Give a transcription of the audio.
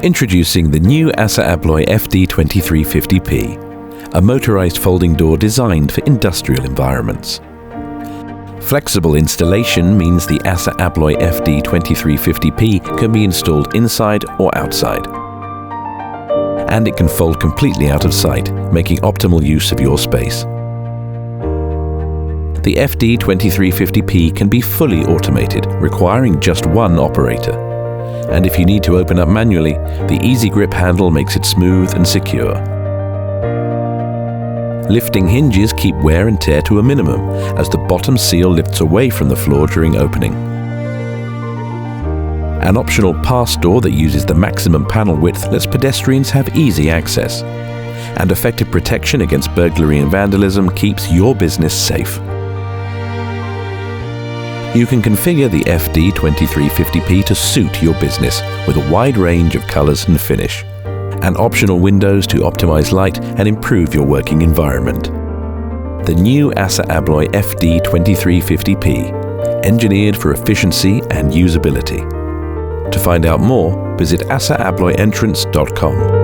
Introducing the new ASSA ABLOY FD2350P, a motorized folding door designed for industrial environments. Flexible installation means the ASSA ABLOY FD2350P can be installed inside or outside. And it can fold completely out of sight, making optimal use of your space. The FD2350P can be fully automated, requiring just one operator. And if you need to open up manually, the easy grip handle makes it smooth and secure. Lifting hinges keep wear and tear to a minimum, as the bottom seal lifts away from the floor during opening. An optional pass door that uses the maximum panel width lets pedestrians have easy access. And effective protection against burglary and vandalism keeps your business safe. You can configure the FD2350P to suit your business with a wide range of colors and finish, and optional windows to optimize light and improve your working environment. The new ASSA ABLOY FD2350P, engineered for efficiency and usability. To find out more, visit ASSAABLOYEntrance.com.